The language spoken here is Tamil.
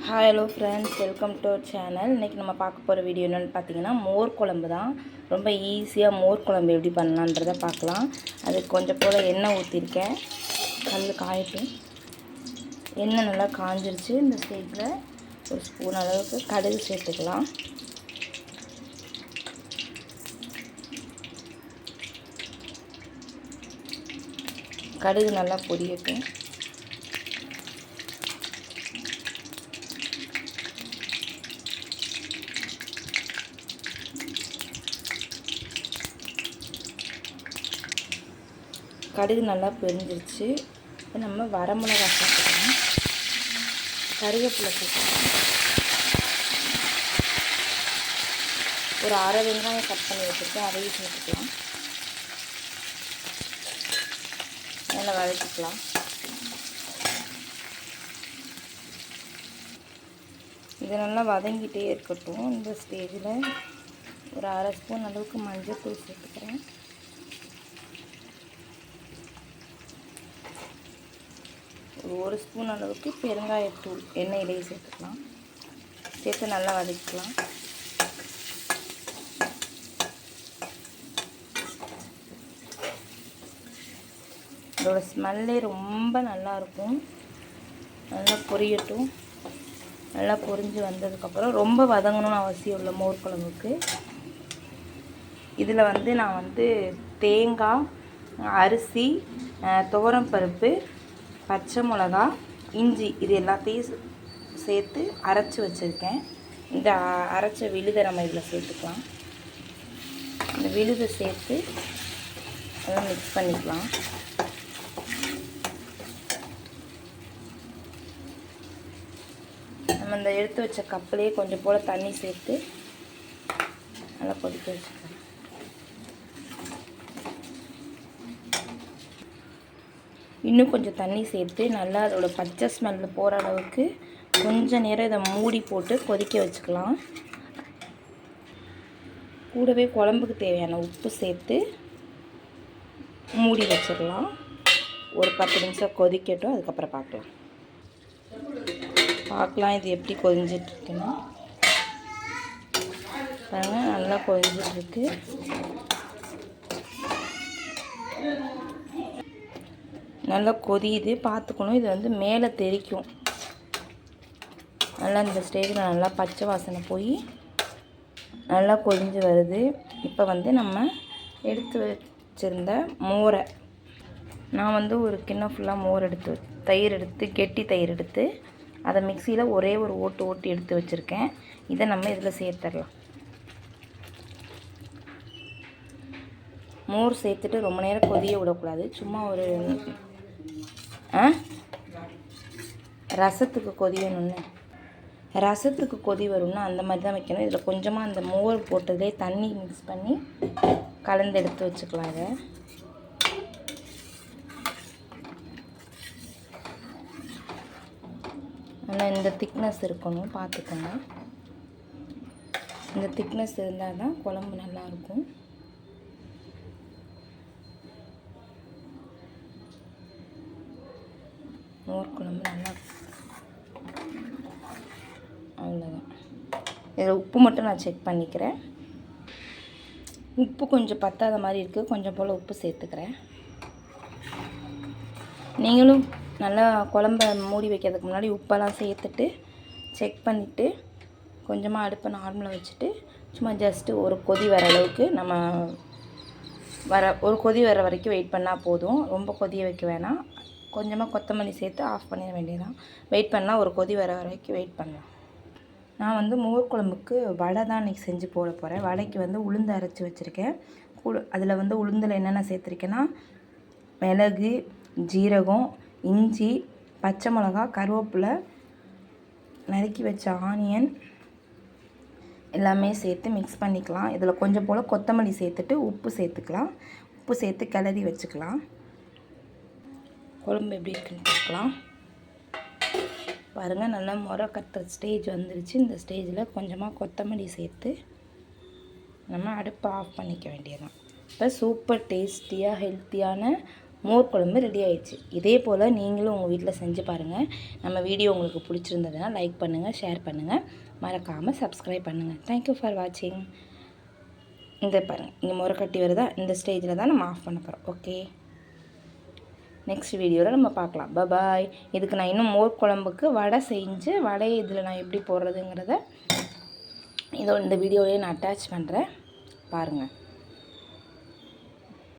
Hi hello friends, welcome to our channel. இன்றைக்கி நம்ம பார்க்க போகிற வீடியோ என்னென்னு பார்த்தீங்கன்னா மோர் குழம்பு தான். ரொம்ப ஈஸியாக மோர் குழம்பு எப்படி பண்ணலான்றதை பார்க்கலாம். அதுக்கு கொஞ்சம் போல் எண்ணெய் ஊற்றிருக்கேன். கல் காயட்டும். எண்ணெய் நல்லா காஞ்சிருச்சு. இந்த ஸ்டேஜில் ஒரு ஸ்பூன் அளவுக்கு கடுகு சேர்த்துக்கலாம். கடுகு நல்லா பொரியட்டும். கடுகு நல்லா பொரிஞ்சிருச்சு. இப்போ நம்ம வரமிளகா சேர்த்துக்கலாம். கருவேப்பிலை சேர்த்துக்கலாம். ஒரு அரை வெங்காயம் கட் பண்ணி வச்சுருக்கேன், அதையும் சேர்த்துக்கலாம். நல்லா வதக்கிக்கலாம். இது நல்லா வதங்கிட்டே இருக்கட்டும். இந்த ஸ்டேஜில் ஒரு அரை ஸ்பூன் அளவுக்கு மஞ்சள் தூள் சேர்த்துக்கிறேன். ஒரு ஸ்பூன் அளவுக்கு பெருங்காயத்தூள் எண்ணெயிலேயே சேர்த்துக்கலாம். சேர்த்து நல்லா வதக்கலாம். இதோட ஸ்மெல்லே ரொம்ப நல்லாயிருக்கும். நல்லா பொரியட்டும். நல்லா பொரிஞ்சு வந்ததுக்கப்புறம் ரொம்ப வதங்கணும்னு அவசியம் இல்லை மோர் குழம்புக்கு. இதில் நான் தேங்காய், அரிசி, துவரம்பருப்பு, பச்சை மிளகா, இஞ்சி இது எல்லாத்தையும் சேர்த்து அரைச்சி வச்சுருக்கேன். இந்த அரைச்ச விழுதை நம்ம இதில் சேர்த்துக்கலாம். இந்த விழுதை சேர்த்து அதெல்லாம் மிக்ஸ் பண்ணிக்கலாம். நம்ம இந்த எடுத்து வச்ச கப்பிலே கொஞ்சம் போல் தண்ணி சேர்த்து நல்லா கொதிக்க வச்சுக்கலாம். இன்னும் கொஞ்சம் தண்ணி சேர்த்து நல்லா அதோட பச்சை ஸ்மெல்லு போகிற அளவுக்கு கொஞ்சம் நேரம் இதை மூடி போட்டு கொதிக்க வச்சுக்கலாம். கூடவே குழம்புக்கு தேவையான உப்பு சேர்த்து மூடி வச்சிடலாம். ஒரு 10 நிமிஷம் கொதிக்கட்டும். அதுக்கப்புறம் பார்க்கலாம் இது எப்படி கொதிஞ்சிட்ருக்குன்னு. பாருங்கள், நல்லா கொதிஞ்சிட்ருக்கு. நல்லா கொதியுது, பார்த்துக்கணும். இது மேலே தெரிக்கும். நல்லா இந்த ஸ்டேஜில் நல்லா பச்சை வாசனை போய் நல்லா கொதிஞ்சு வருது. இப்போ நம்ம எடுத்து வச்சுருந்த மோரை நான் ஒரு கிண்ணம் ஃபுல்லாக மோர் எடுத்து, தயிர் எடுத்து, கெட்டி தயிர் எடுத்து அதை மிக்சியில் ஒரே ஒரு ஓட்டி எடுத்து வச்சுருக்கேன். இதை நம்ம இதில் சேர்த்துடலாம். மோர் சேர்த்துட்டு ரொம்ப நேரம் கொதிய விடக்கூடாது. சும்மா ஒரு ரசத்துக்கு கொதி வேணும்னு, ரசத்துக்கு கொதி வரும்னா அந்த மாதிரி தான் வைக்கணும். இதில் கொஞ்சமாக அந்த மோர் போட்டதே தண்ணி மிக்ஸ் பண்ணி கலந்து எடுத்து வச்சுக்கலாம். இதை ஆனால் இந்த திக்னஸ் இருக்கணும், பார்த்துக்கோங்க. இந்த திக்னஸ் இருந்தால் தான் குழம்பு நல்லாயிருக்கும். மோர் குழம்பு நல்லா, அவ்வளோதான். இதில் உப்பு மட்டும் நான் செக் பண்ணிக்கிறேன். உப்பு கொஞ்சம் பத்தாத மாதிரி இருக்குது. கொஞ்சம் போல் உப்பு சேர்த்துக்கிறேன். நீங்களும் நல்லா குழம்ப மூடி வைக்கிறதுக்கு முன்னாடி உப்பெல்லாம் சேர்த்துட்டு செக் பண்ணிவிட்டு கொஞ்சமாக அடுப்பை நார்மலாக வச்சுட்டு சும்மா ஜஸ்ட்டு ஒரு கொதி வர அளவுக்கு நம்ம ஒரு கொதி வர வரைக்கும் வெயிட் பண்ணால் போதும். ரொம்ப கொதிய வைக்க வேணாம். கொஞ்சமாக கொத்தமல்லி சேர்த்து ஆஃப் பண்ணிட வேண்டியதான். வெயிட் பண்ணால் ஒரு கொதி வர வரைக்கும் வெயிட் பண்ணலாம். நான் மோர் குழம்புக்கு வடை தான் இன்றைக்கி செஞ்சு போட போகிறேன். வடைக்கு உளுந்து அரைச்சி வச்சுருக்கேன். அதில் உளுந்தில் என்னென்ன சேர்த்துருக்கேன்னா மிளகு, ஜீரகம், இஞ்சி, பச்சை மிளகா, கருவேப்பிலை, நறுக்கி வச்ச ஆனியன் எல்லாமே சேர்த்து மிக்ஸ் பண்ணிக்கலாம். இதில் கொஞ்சம் போல் கொத்தமல்லி சேர்த்துட்டு உப்பு சேர்த்துக்கலாம். உப்பு சேர்த்து கிளறி வச்சுக்கலாம். குழம்பு எப்படி இருக்குன்னு பார்க்கலாம். பாருங்கள், நல்லா முறை கட்டுற ஸ்டேஜ் வந்துருச்சு. இந்த ஸ்டேஜில் கொஞ்சமாக கொத்தமல்லி சேர்த்து நம்ம அடுப்பை ஆஃப் பண்ணிக்க வேண்டியதான். இப்போ சூப்பர் டேஸ்டியாக ஹெல்த்தியான மோர் குழம்பு ரெடி ஆயிடுச்சு. இதே போல் நீங்களும் உங்கள் வீட்டில் செஞ்சு பாருங்கள். நம்ம வீடியோ உங்களுக்கு பிடிச்சிருந்ததுன்னா லைக் பண்ணுங்கள், ஷேர் பண்ணுங்கள், மறக்காமல் சப்ஸ்கிரைப் பண்ணுங்கள். தேங்க்யூ ஃபார் வாட்சிங். இந்த பாருங்கள், இங்கே முறை கட்டி வருதா, இந்த ஸ்டேஜில் தான் நம்ம ஆஃப் பண்ண போகிறோம். ஓகே, நெக்ஸ்ட் வீடியோவில் நம்ம பார்க்கலாம். பாய். இதுக்கு நான் இன்னும் மோர் குழம்புக்கு வடை செஞ்சு வடையை இதில் நான் எப்படி போடுறதுங்கிறத இந்த வீடியோவிலே நான் அட்டாச் பண்ணுறேன், பாருங்கள்.